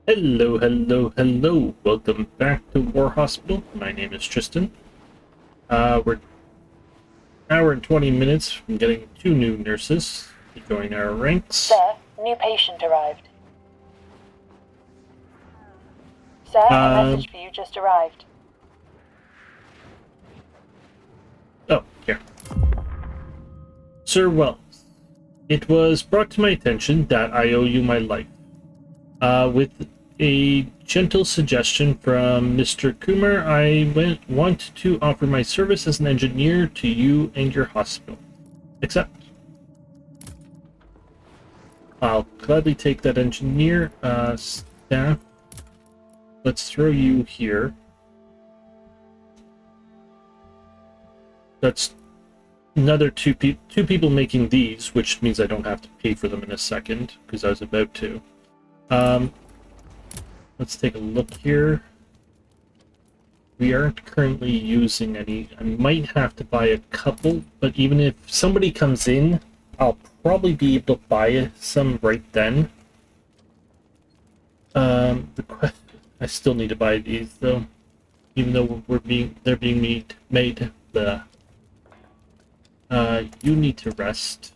Hello, hello, hello. Welcome back to War Hospital. My name is Tristan. We're an hour and 20 minutes from getting two new nurses to join our ranks. Sir, new patient arrived. Sir, a message for you just arrived. Oh, here. Sir Wells, it was brought to my attention that I owe you my life. With a gentle suggestion from Mr. Kumar, I want to offer my service as an engineer to you and your hospital. Accept. I'll gladly take that engineer. Staff, let's throw you here. That's another two people making these, which means I don't have to pay for them in a second, because I was about to. Let's take a look here. We aren't currently using any. I might have to buy a couple, but even if somebody comes in, I'll probably be able to buy some right then. I still need to buy these though, even though they're being made. You need to rest.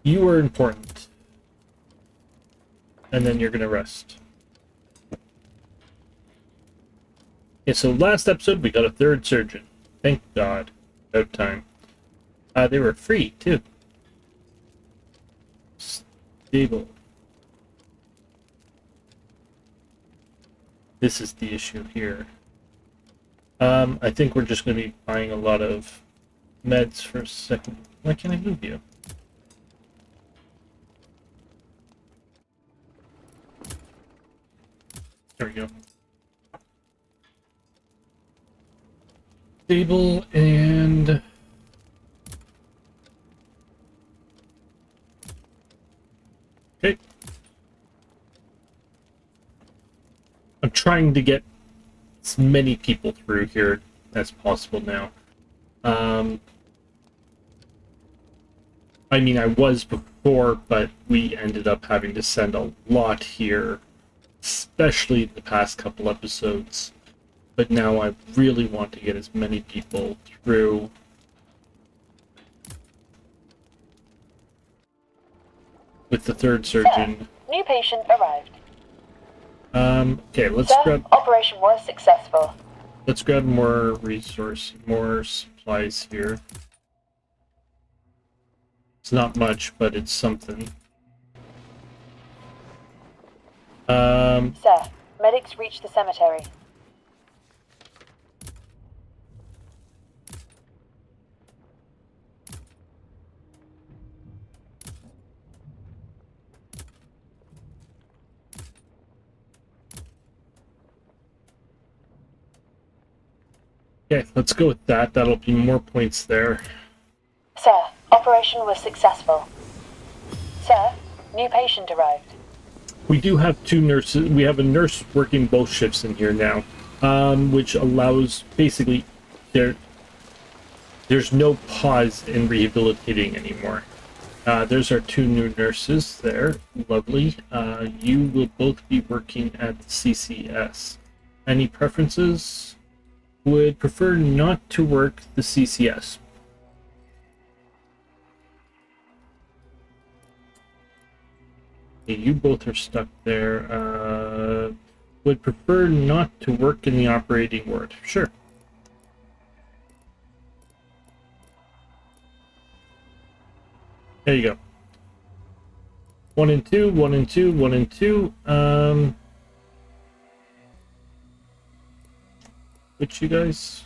You are important. And then you're gonna rest. Okay, so last episode we got a third surgeon. Thank God. About time. They were free too. Stable. This is the issue here. I think we're just gonna be buying a lot of meds for a second. Why can't I move you? There we go. Stable and okay. I'm trying to get as many people through here as possible now. I mean, I was before, but we ended up having to send a lot here, especially the past couple episodes. But now I really want to get as many people through. With the third surgeon. Sir, new patient arrived. Okay, let's Sir, grab. operation was successful. Let's grab more more supplies here. It's not much, but it's something. Sir, medics reached the cemetery. Okay, let's go with that. That'll be more points there. Sir, operation was successful. Sir, new patient arrived. We do have two nurses. We have a nurse working both shifts in here now, which allows basically there's no pause in rehabilitating anymore. There's our two new nurses there. Lovely. You will both be working at the CCS. Any preferences? Would prefer not to work the CCS. Okay, you both are stuck there. Would prefer not to work in the operating ward. Sure. There you go. 1 and 2, 1 and 2, 1 and 2. Which you guys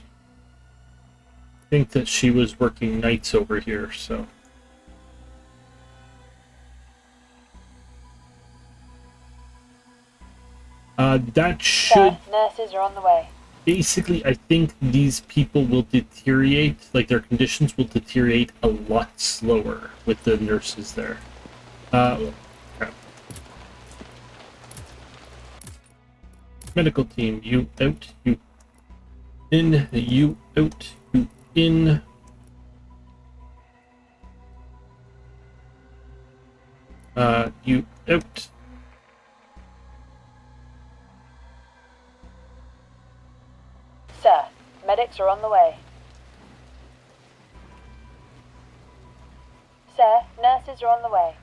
think that she was working nights over here, so. That should. Sir, nurses are on the way. Basically, I think these people will deteriorate, like their conditions will deteriorate a lot slower with the nurses there. Crap. Medical team, you out, you In, you out, you in. You out. Sir, medics are on the way. Sir, nurses are on the way.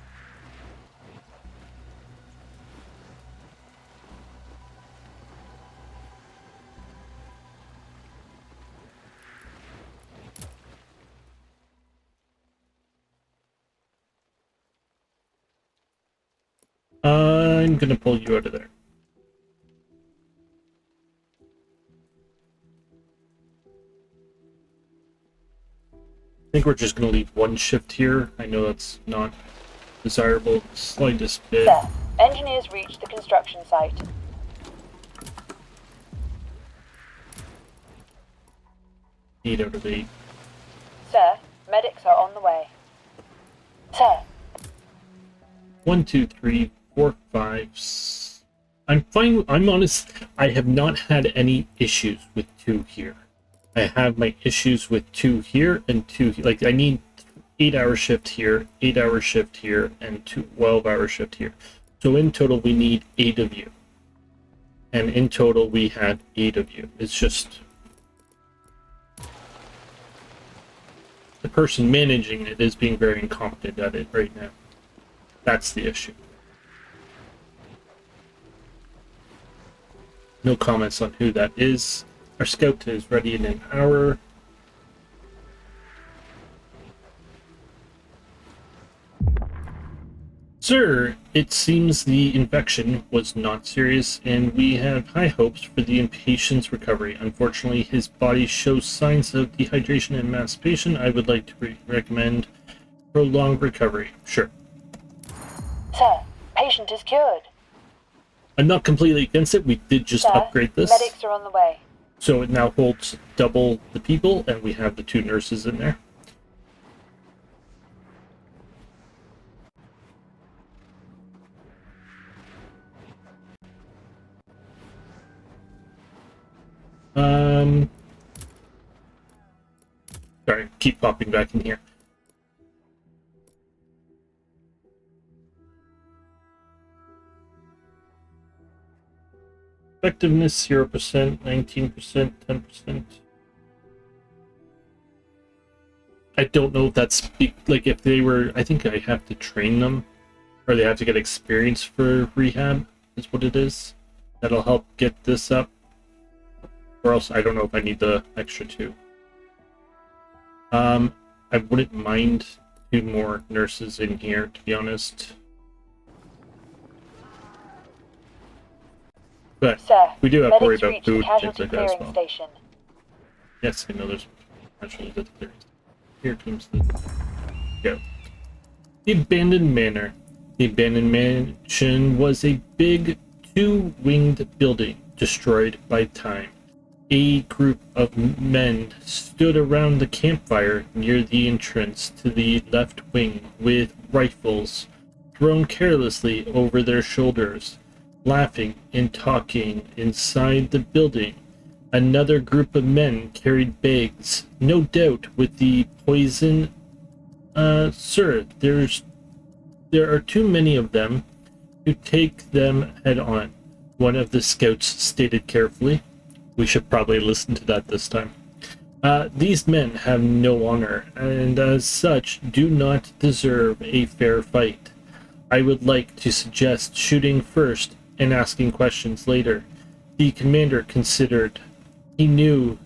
I'm gonna pull you out of there. I think we're just gonna leave one shift here. I know that's not desirable, slightest bit. Sir, engineers reached the construction site. Eight out of 8. Sir, medics are on the way. Sir. 1, 2, 3, 4, 5. I'm fine. I'm honest. I have not had any issues with 2 here. I have my issues with 2 here and 2 here. Like, I need 8-hour shift here, 8-hour shift here, and 12-hour shift here. So in total, we need 8 of you. And in total, we had 8 of you. It's just the person managing it is being very incompetent at it right now. That's the issue. No comments on who that is. Our scout is ready in an hour. Sir, it seems the infection was not serious, and we have high hopes for the patient's recovery. Unfortunately, his body shows signs of dehydration and emancipation. I would like to recommend prolonged recovery. Sure. Sir, patient is cured. I'm not completely against it. We did just Sir, upgrade this. medics are on the way. So it now holds double the people, and we have the 2 nurses in there. Sorry, keep popping back in here. Effectiveness 0%, 19%, 10%. I don't know if that's like if they were. I think I have to train them, or they have to get experience for rehab. Is what it is. That'll help get this up. Or else I don't know if I need the extra 2. I wouldn't mind 2 more nurses in here, to be honest. But Sir, we do have to worry medics about reached the food, things casualty like that as clearing well. station. Yes, I know there's actually the clearance. Here comes the go. The abandoned manor. The abandoned mansion was a big 2-winged building destroyed by time. A group of men stood around the campfire near the entrance to the left wing with rifles thrown carelessly over their shoulders, laughing and talking inside the building. Another group of men carried bags, no doubt with the poison. Sir, there are too many of them to take them head on, one of the scouts stated carefully. We should probably listen to that this time. These men have no honor, and as such do not deserve a fair fight. I would like to suggest shooting first and asking questions later. The commander considered. He knew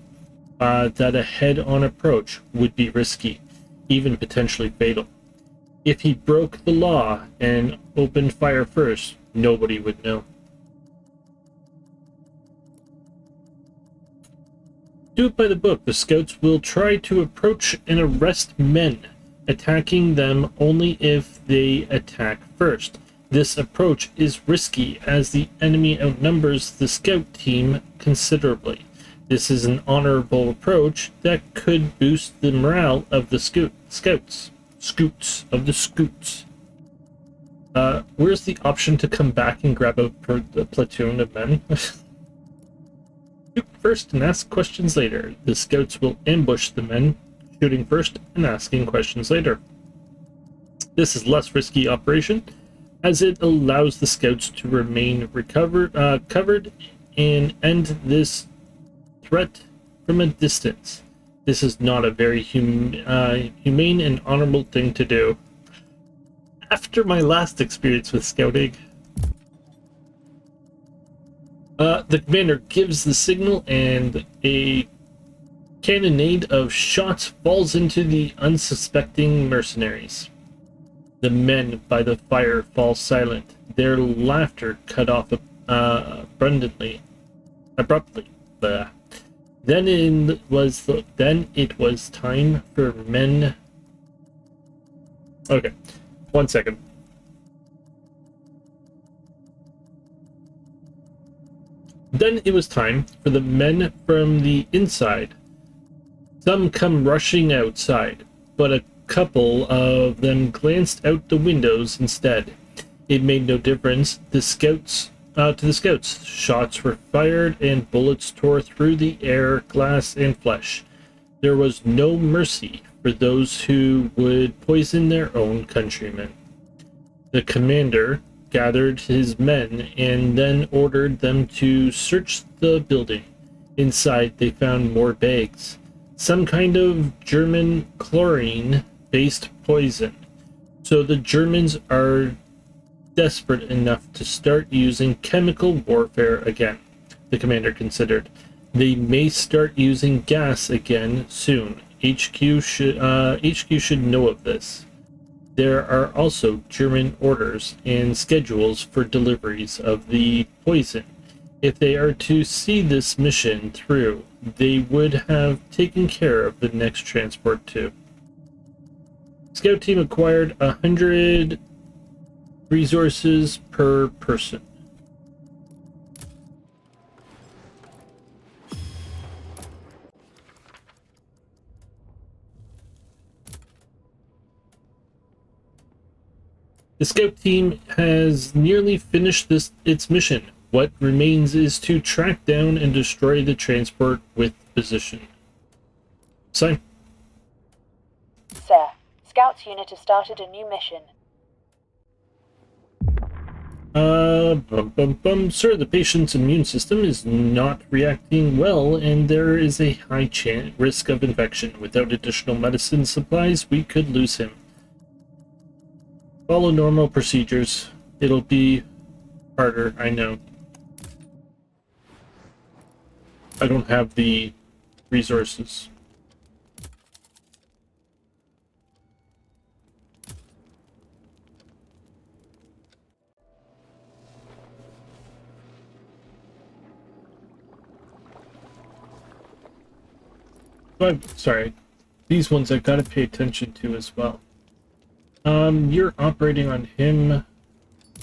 that a head-on approach would be risky, even potentially fatal. If he broke the law and opened fire first, nobody would know. Do it by the book. The scouts will try to approach and arrest men, attacking them only if they attack first. This approach is risky as the enemy outnumbers the scout team considerably. This is an honorable approach that could boost the morale of the scouts. Where's the option to come back and grab a platoon of men? Shoot first and ask questions later. The scouts will ambush the men, shooting first and asking questions later. This is less risky operation, as it allows the scouts to remain covered and end this threat from a distance. This is not a very humane and honorable thing to do. After my last experience with scouting, the commander gives the signal and a cannonade of shots falls into the unsuspecting mercenaries. The men by the fire fall silent, their laughter cut off abruptly. Then it was time for men. Okay, 1 second. Then it was time for the men from the inside. Some come rushing outside, but a couple of them glanced out the windows instead. It made no difference. To the scouts, shots were fired and bullets tore through the air, glass, and flesh. There was no mercy for those who would poison their own countrymen. The commander gathered his men and then ordered them to search the building. Inside, they found more bags. Some kind of German chlorine-based poison. So the Germans are desperate enough to start using chemical warfare again, the commander considered. They may start using gas again soon. HQ should know of this. There are also German orders and schedules for deliveries of the poison. If they are to see this mission through, they would have taken care of the next transport too. Scout team acquired 100 resources per person. The scout team has nearly finished its mission. What remains is to track down and destroy the transport with precision. Sign. Sir, Scouts unit has started a new mission. Sir, the patient's immune system is not reacting well, and there is a high risk of infection. Without additional medicine supplies, we could lose him. Follow normal procedures. It'll be harder, I know. I don't have the resources. Sorry, these ones I've got to pay attention to as well. You're operating on him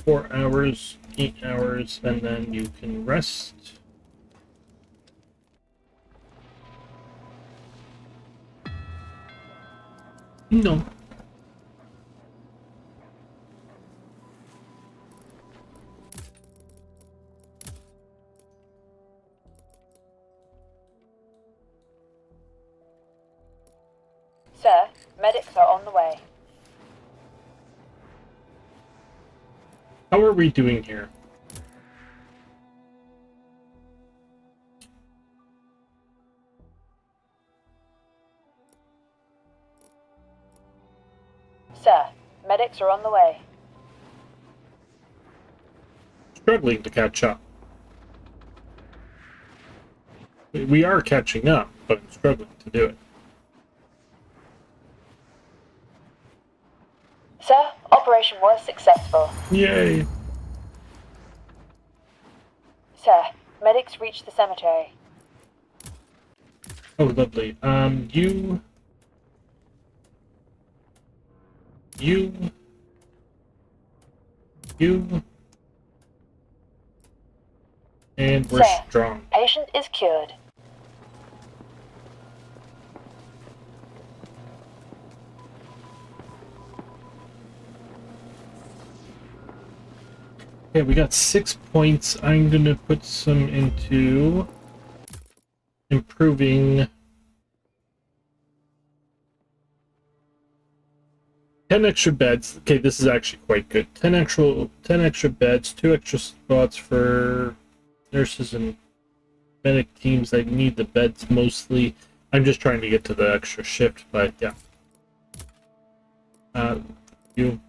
4 hours, 8 hours, and then you can rest. No. Sir, medics are on the way. How are we doing here? Sir, medics are on the way. Struggling to catch up. We are catching up, but I'm struggling to do it. Sir, operation was successful. Yay! Sir, medics reached the cemetery. Oh, lovely. You, and we're Sir, strong. Patient is cured. Okay, we got 6 points. I'm gonna put some into improving 10 extra beds. Okay, this is actually quite good. 10 extra beds, 2 extra spots for nurses and medic teams. I need the beds mostly. I'm just trying to get to the extra shift, but yeah. You.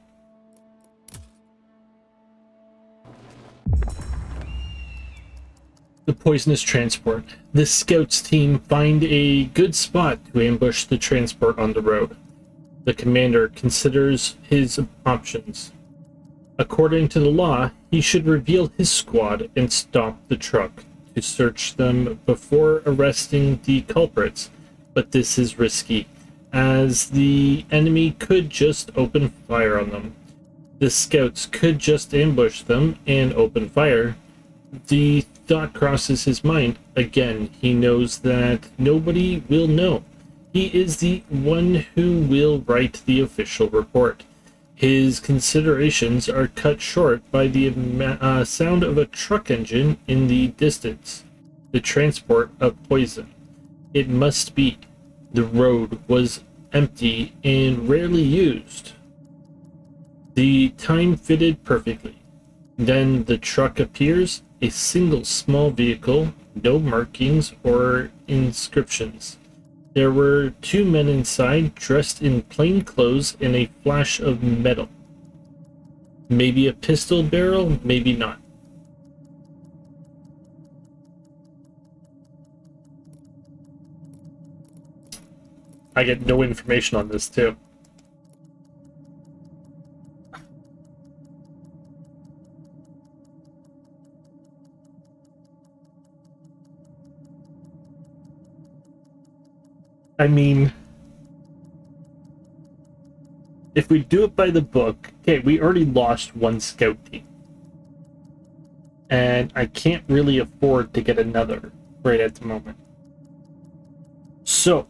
The poisonous transport. The scouts team find a good spot to ambush the transport on the road. The commander considers his options. According to the law, he should reveal his squad and stop the truck to search them before arresting the culprits, but this is risky, as the enemy could just open fire on them. The scouts could just ambush them and open fire. The thought crosses his mind. Again, he knows that nobody will know. He is the one who will write the official report. His considerations are cut short by the sound of a truck engine in the distance. The transport of poison. It must be. The road was empty and rarely used. The time fitted perfectly. Then the truck appears, a single small vehicle, no markings or inscriptions. There were 2 men inside, dressed in plain clothes and a flash of metal. Maybe a pistol barrel, maybe not. I get no information on this, too. I mean, if we do it by the book, okay, we already lost 1 scout team. And I can't really afford to get another right at the moment. So,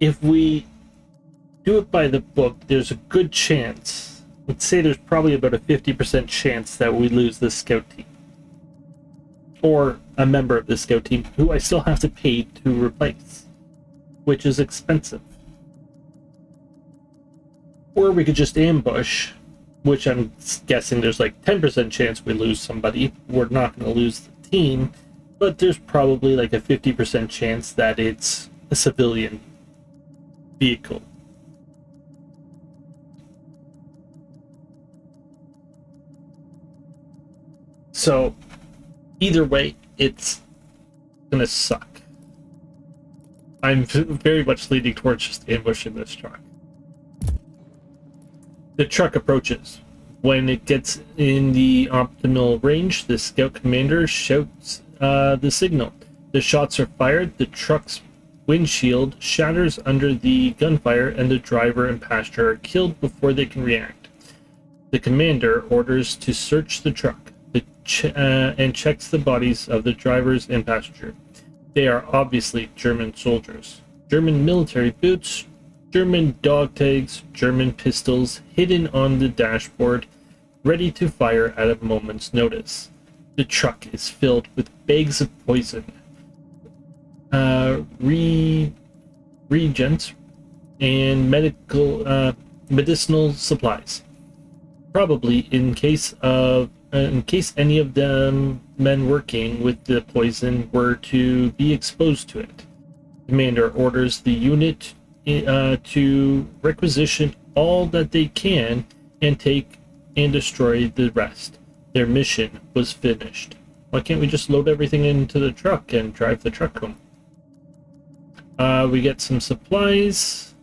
if we do it by the book, there's a good chance. Let's say there's probably about a 50% chance that we lose this scout team. Or a member of the scout team who I still have to pay to replace, which is expensive. Or we could just ambush, which I'm guessing there's like 10% chance we lose somebody. We're not going to lose the team, but there's probably like a 50% chance that it's a civilian vehicle. So, either way, it's gonna suck. I'm very much leaning towards just ambushing this truck. The truck approaches. When it gets in the optimal range, the scout commander shouts the signal. The shots are fired, the truck's windshield shatters under the gunfire, and the driver and passenger are killed before they can react. The commander orders to search the truck and checks the bodies of the drivers and passenger. They are obviously German soldiers. German military boots, German dog tags, German pistols hidden on the dashboard, ready to fire at a moment's notice. The truck is filled with bags of poison, reagents, and medicinal supplies. Probably in case any of the men working with the poison were to be exposed to it. Commander orders the unit to requisition all that they can and take and destroy the rest. Their mission was finished. Why can't we just load everything into the truck and drive the truck home? We get some supplies.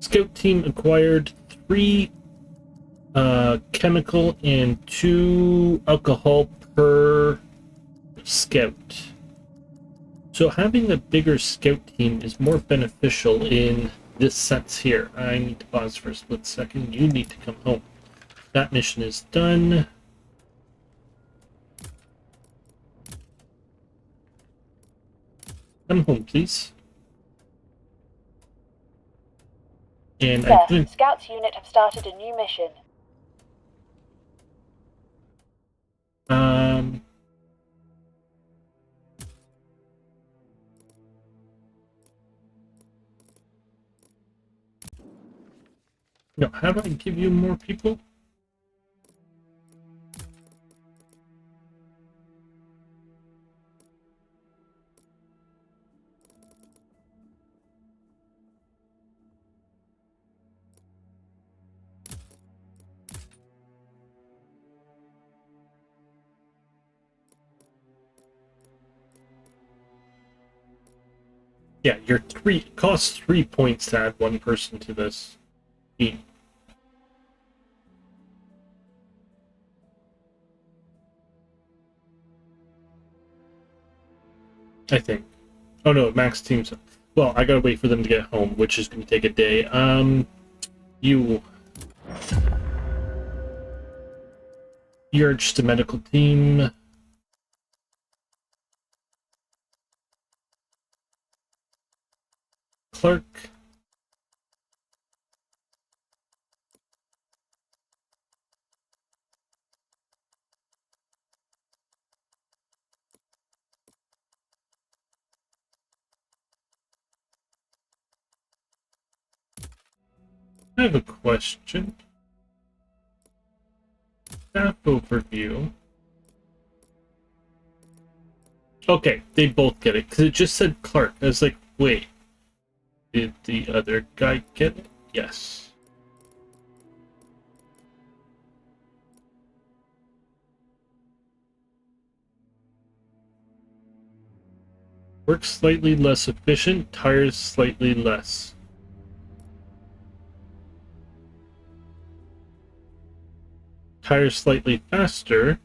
Scout team acquired 3 chemical and 2 alcohol per scout. So having a bigger scout team is more beneficial in this sense here. I need to pause for a split second. You need to come home. That mission is done. Come home, please. And I think Scouts unit have started a new mission. No, how do I give you more people? Yeah, your costs 3 points to add one person to this team. I think. Oh no, max teams. Well, I gotta wait for them to get home, which is gonna take a day. You're just a medical team. Clark. I have a question. Staff overview. Okay, they both get it, because it just said Clark. I was like, wait. Did the other guy get it? Yes. Work slightly less efficient, tires slightly less. Tires slightly faster.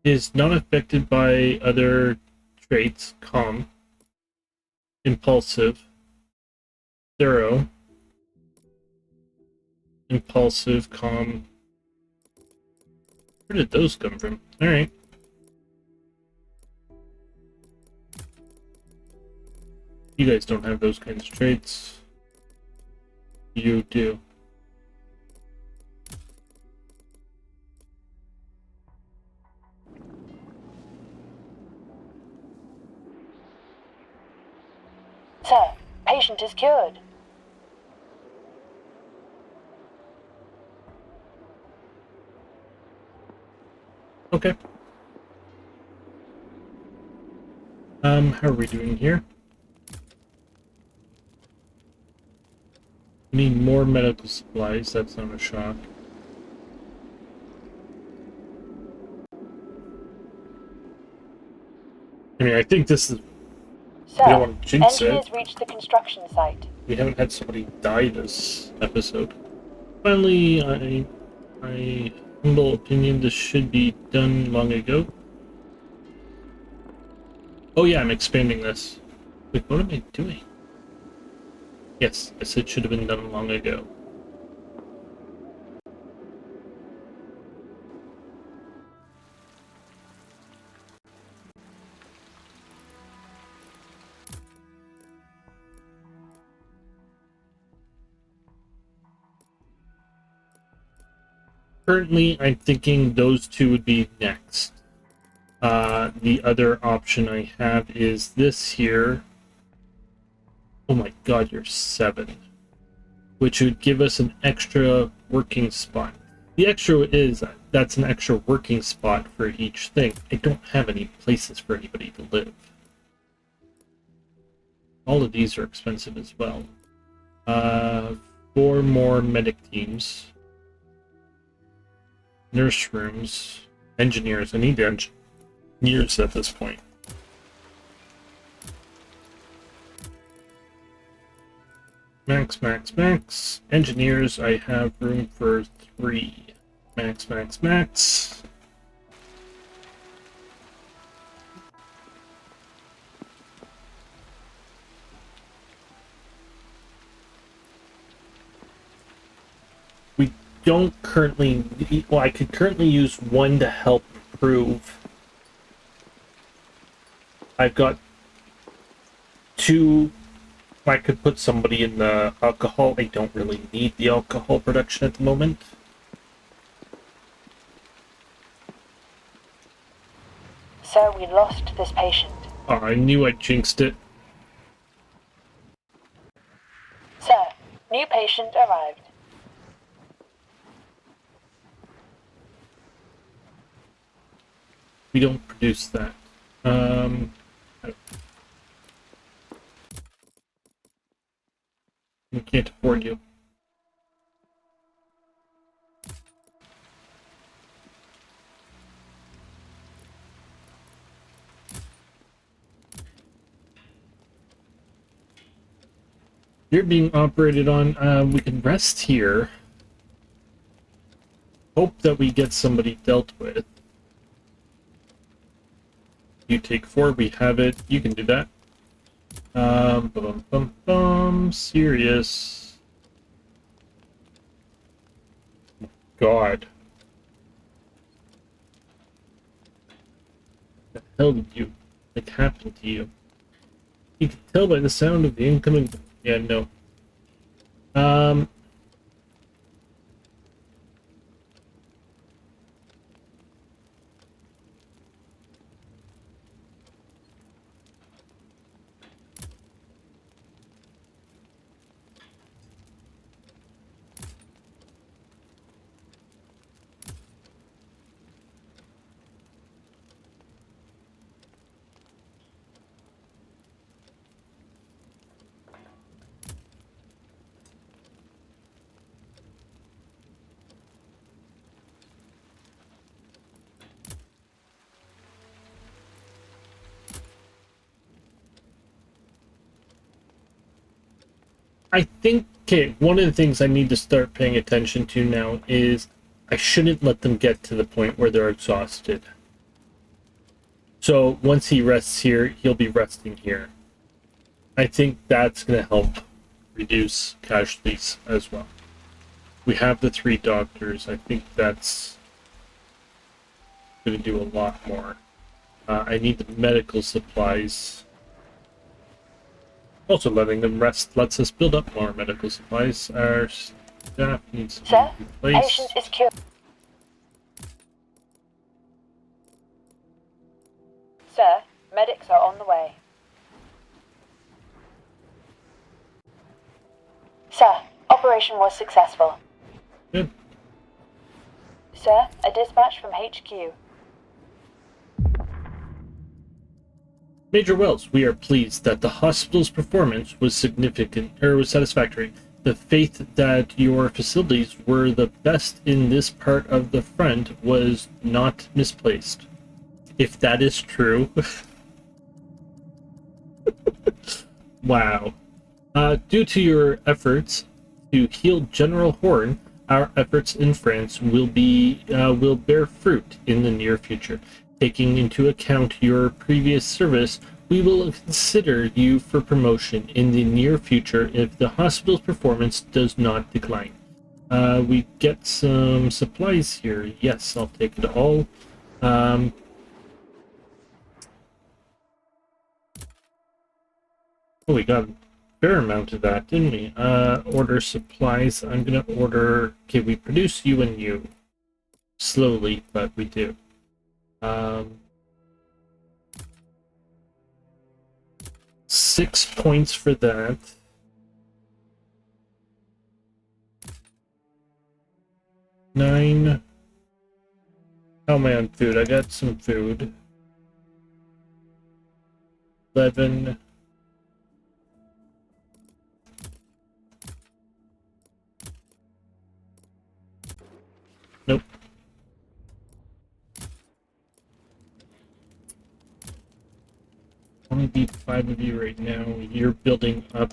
Is not affected by other traits, calm, impulsive, thorough, impulsive, calm. Where did those come from? Alright. You guys don't have those kinds of traits. You do. Sir, patient is cured. Okay. How are we doing here? We need more medical supplies, that's not a shock. I mean, I think this is... Sir, we don't want to jinx engineers it. reached the construction site. We haven't had somebody die this episode. Finally, my humble opinion, this should be done long ago. Oh yeah, I'm expanding this. Wait, what am I doing? Yes, I said should have been done long ago. Currently, I'm thinking those two would be next. The other option I have is this here. Oh my god, you're 7. Which would give us an extra working spot. The extra is, that's an extra working spot for each thing. I don't have any places for anybody to live. All of these are expensive as well. 4 more medic teams. Nurse rooms. Engineers. I need engineers at this point. Max, max, max. Engineers, I have room for 3. Max, max, max. We don't currently... well, I could currently use 1 to help improve. I've got 2... I could put somebody in the alcohol. I don't really need the alcohol production at the moment. Sir, we lost this patient. Oh, I knew I jinxed it. Sir, new patient arrived. We don't produce that. We can't afford you. You're being operated on. We can rest here. Hope that we get somebody dealt with. You take 4, we have it. You can do that. Bum, bum, bum. Serious. God. What the hell did you, like, happen to you? You can tell by the sound of the incoming. Yeah, no. Um, I think, okay, one of the things I need to start paying attention to now is I shouldn't let them get to the point where they're exhausted. So once he rests here, he'll be resting here. I think that's going to help reduce casualties as well. We have the 3 doctors. I think that's going to do a lot more. I need the medical supplies. Also, letting them rest lets us build up more medical supplies. Our staff needs to Sir, be replaced. patient is cured. Sir, medics are on the way. Sir, operation was successful. Good. Sir, a dispatch from HQ. Major Wells, we are pleased that the hospital's performance was satisfactory. The faith that your facilities were the best in this part of the front was not misplaced. If that is true. Wow. Due to your efforts to heal General Horn, our efforts in France will bear fruit in the near future. Taking into account your previous service, we will consider you for promotion in the near future if the hospital's performance does not decline. We get some supplies here. Yes, I'll take it all. Oh, we got a fair amount of that, didn't we? Order supplies. I'm gonna order. Okay, we produce you and you. Slowly, but we do. 6 points for that. Nine. How am I on food? I got some food. 11. Nope. Only be 5 of you right now. You're building up.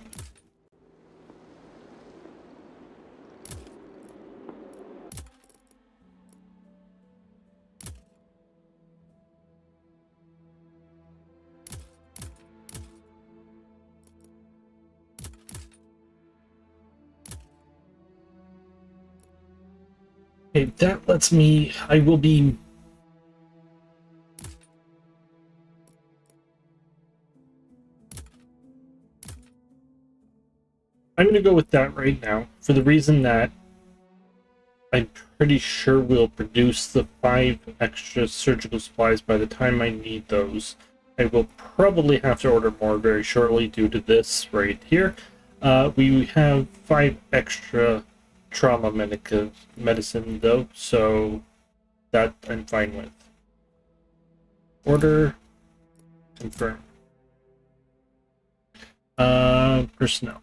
Okay, that lets me. I will be. I'm going to go with that right now for the reason that I'm pretty sure we'll produce the 5 extra surgical supplies by the time I need those. I will probably have to order more very shortly due to this right here. We have 5 extra trauma medicine though, so that I'm fine with. Order, confirm. Personnel.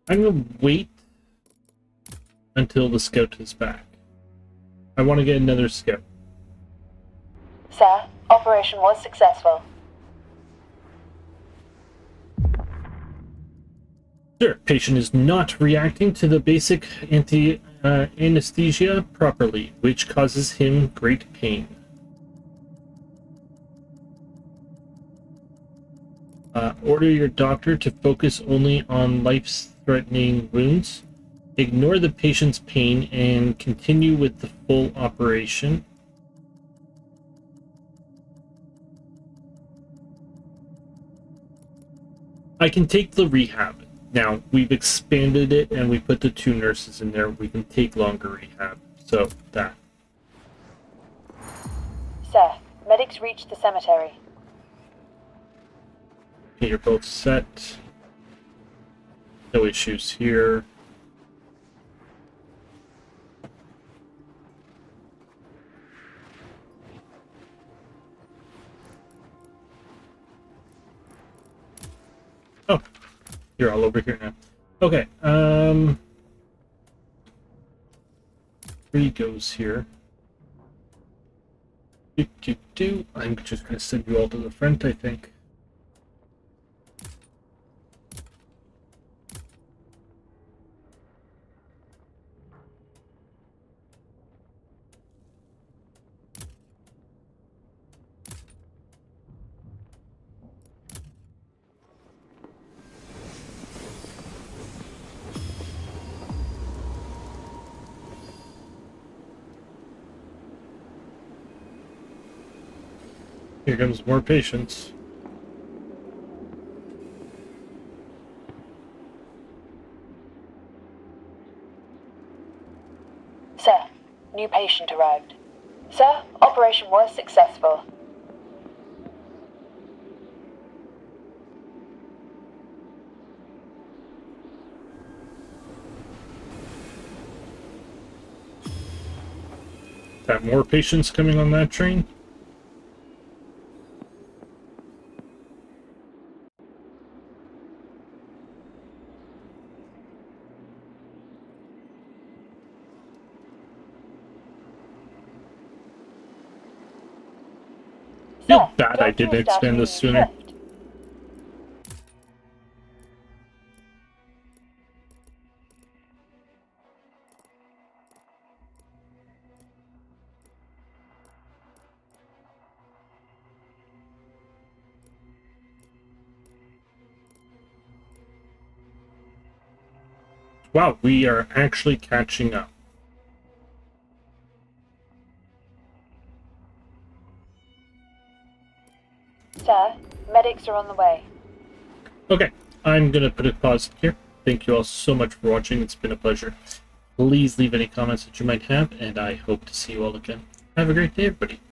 I'm gonna wait until the scout is back. I want to get another scout. Sir, operation was successful. Sir, patient is not reacting to the basic anesthesia properly, which causes him great pain. Order your doctor to focus only on life-threatening wounds. Ignore the patient's pain and continue with the full operation. I can take the rehab. Now, we've expanded it and we put the 2 nurses in there. We can take longer rehab. So, that. Sir, medics reached the cemetery. Okay, you're both set. No issues here. Oh, you're all over here now. Okay, 3 goes here. I'm just gonna send you all to the front, I think. Here comes more patients. Sir, new patient arrived. Sir, operation was successful. Got more patients coming on that train? Feel bad I didn't expand this sooner. Wow, we are actually catching up. Sir, medics are on the way. Okay, I'm gonna put a pause here. Thank you all so much for watching. It's been a pleasure. Please leave any comments that you might have, and I hope to see you all again. Have a great day, everybody.